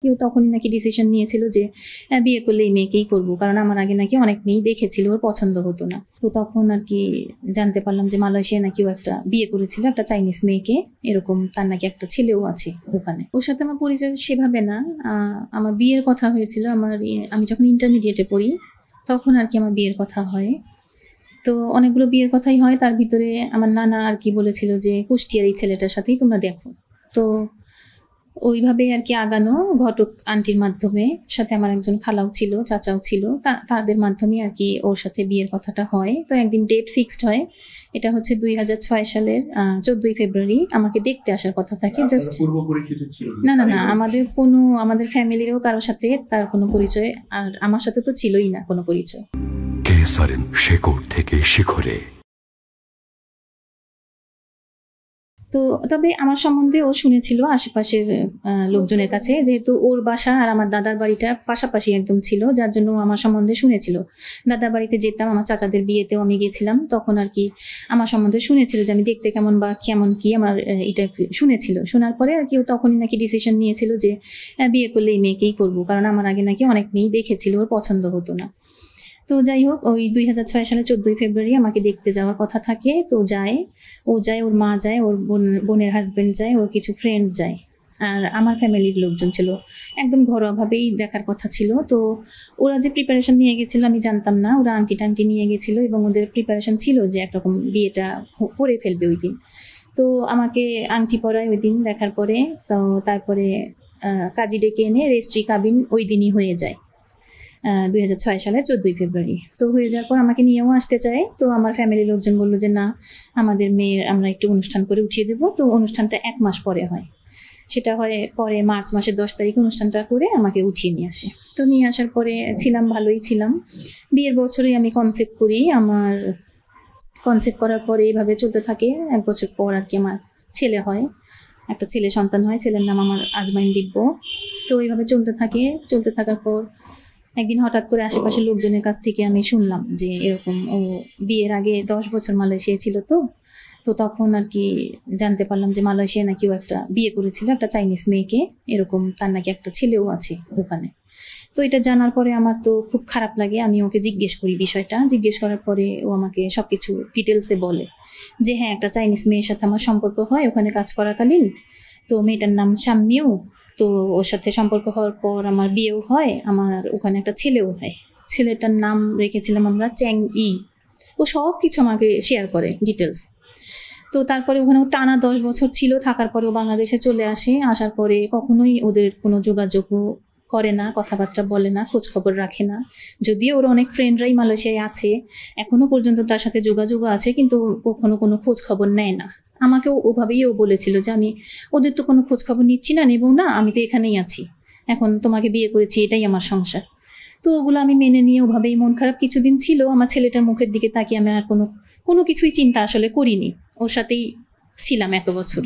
কেউ তখনই নাকি ডিসিশন নিয়েছিল যে বিয়ে করলে এই মেয়েকেই করবো, কারণ আমার আগে নাকি অনেক মেয়েই দেখেছিল, ওর পছন্দ হতো না। তো তখন আর কি জানতে পারলাম যে মালয়েশিয়া নাকি ও একটা বিয়ে করেছিল একটা চাইনিজ মেয়েকে, এরকম তার নাকি একটা ছেলেও আছে ওখানে। ওর সাথে আমার পরিচয় সেভাবে না, আমার বিয়ের কথা হয়েছিল আমি যখন ইন্টারমিডিয়েটে পড়ি তখন আর কি আমার বিয়ের কথা হয়। তো অনেকগুলো বিয়ের কথাই হয়, তার ভিতরে আমার নানা আর কি বলেছিল যে কুষ্টিয়ার এই ছেলেটার সাথেই তোমরা দেখো। তো ওইভাবে আর কি আগানো, ঘটক আন্টির মাধ্যমে, সাথে আমার একজন খালাও ছিল, চাচাও ছিল, তাদের মাধ্যমে আর কি ওর সাথে বিয়ের কথাটা হয়। তো একদিন ডেট ফিক্সড হয়, এটা হচ্ছে 2006 সালের 14ই ফেব্রুয়ারি। আমাকে দেখতে আসার কথা থাকে। জাস্ট না না না, আমাদের ফ্যামিলিরও কারোর সাথে তার কোনো পরিচয়, আর আমার সাথে তো ছিলই না কোনো পরিচয়। শেকড় থেকে শিখরে। তো তবে আমার সম্বন্ধে ও শুনেছিল আশেপাশের লোকজনের কাছে, যেহেতু ওর বাসা আর আমার দাদার বাড়িটা পাশাপাশি একদম ছিল, যার জন্য আমার সম্বন্ধে শুনেছিল। দাদার বাড়িতে যেতাম, আমার চাচাদের বিয়েতেও আমি গেছিলাম, তখন আর কি আমার সম্বন্ধে শুনেছিল যে আমি দেখতে কেমন বা কেমন কি, আমার এটা শুনেছিল। শোনার পরে আর কি ও তখনই নাকি ডিসিশন নিয়েছিল যে বিয়ে করলে এই মেয়েকেই করবো, কারণ আমার আগে নাকি অনেক মেয়েই দেখেছিল, ওর পছন্দ হতো না। তো যাই হোক, ওই 2006 সালে 14ই ফেব্রুয়ারি আমাকে দেখতে যাওয়ার কথা থাকে। তো ও যায়, ওর মা যায়, ওর বোনের হাজবেন্ড যায়, ওর কিছু ফ্রেন্ড যায়, আর আমার ফ্যামিলির লোকজন ছিল। একদম ঘরোয়াভাবেই দেখার কথা ছিল। তো ওরা যে প্রিপারেশন নিয়ে গেছিলো আমি জানতাম না, ওরা আংটি টাংটি নিয়ে গেছিলো এবং ওদের প্রিপারেশন ছিল যে একরকম বিয়েটা করে ফেলবে ওই দিন। তো আমাকে আংটি পরায় ওই দিন দেখার পরে। তো তারপরে কাজী ডেকে এনে রেজিস্ট্রি কাবিন ওই দিনই হয়ে যায়, 2006 সালের 14ই ফেব্রুয়ারি। তো হয়ে যাওয়ার পর আমাকে নিয়েও আসতে চায়। তো আমার ফ্যামিলির লোকজন বললো যে না, আমাদের মেয়ের আমরা একটু অনুষ্ঠান করে উঠিয়ে দেবো। তো অনুষ্ঠানটা 1 মাস পরে হয়, সেটা হয় পরে মার্চ মাসের 10 তারিখে অনুষ্ঠানটা করে আমাকে উঠিয়ে নিয়ে আসে। তো নিয়ে আসার পরে ছিলাম, ভালোই ছিলাম। বিয়ের বছরই আমি কনসেপ্ট করি। আমার কনসেপ্ট করার পরে এইভাবে চলতে থাকে। 1 বছর পর আর কি আমার ছেলে হয়, একটা ছেলে সন্তান হয়, ছেলের নাম আমার আজমাইন দিব্য। তো এইভাবে চলতে থাকার পর একদিন হঠাৎ করে আশেপাশের লোকজনের কাছ থেকে আমি শুনলাম যে এরকম ও বিয়ের আগে 10 বছর মালয়েশিয়া ছিল। তো তখন আর কি জানতে পারলাম যে মালয়েশিয়া নাকি ও একটা বিয়ে করেছিল একটা চাইনিজ মেয়েকে, এরকম তার নাকি একটা ছেলেও আছে ওখানে। তো এটা জানার পরে আমার তো খুব খারাপ লাগে। আমি ওকে জিজ্ঞেস করি বিষয়টা, জিজ্ঞেস করার পরে ও আমাকে সবকিছু ডিটেলসে বলে যে হ্যাঁ, একটা চাইনিজ মেয়ের সাথে আমার সম্পর্ক হয় ওখানে কাজ করাকালীন। তো মেয়েটার নাম শাম্মিউ। তো ওর সাথে সম্পর্ক হওয়ার পর আমার বিয়েও হয়, আমার ওখানে একটা ছেলেও হয়। ছেলেটার নাম রেখেছিলাম আমরা চ্যাং ই। ও সব কিছু আমাকে শেয়ার করে ডিটেলস। তো তারপরে ওখানে টানা 10 বছর ছিল, থাকার পরেও বাংলাদেশে চলে আসে। আসার পরে কখনোই ওদের কোনো যোগাযোগও করে না, কথাবার্তা বলে না, খোঁজ খবর রাখে না। যদিও ওর অনেক ফ্রেন্ডরাই মালয়েশিয়ায় আছে, এখনো পর্যন্ত তার সাথে যোগাযোগও আছে, কিন্তু কখনো কোনো খোঁজ খবর নেয় না। আমাকেও ওভাবেই ও বলেছিল যে আমি ওদের তো কোনো খোঁজ খবর নিচ্ছি না, নেবো না, আমি তো এখানেই আছি, এখন তোমাকে বিয়ে করেছি, এটাই আমার সংসার। তো ওগুলো আমি মেনে নিয়ে ওভাবেই মন খারাপ কিছুদিন ছিল। আমার ছেলেটার মুখের দিকে তাকিয়ে আমি আর কোনো কিছুই চিন্তা আসলে করিনি, ওর সাথেই ছিলাম এত বছর।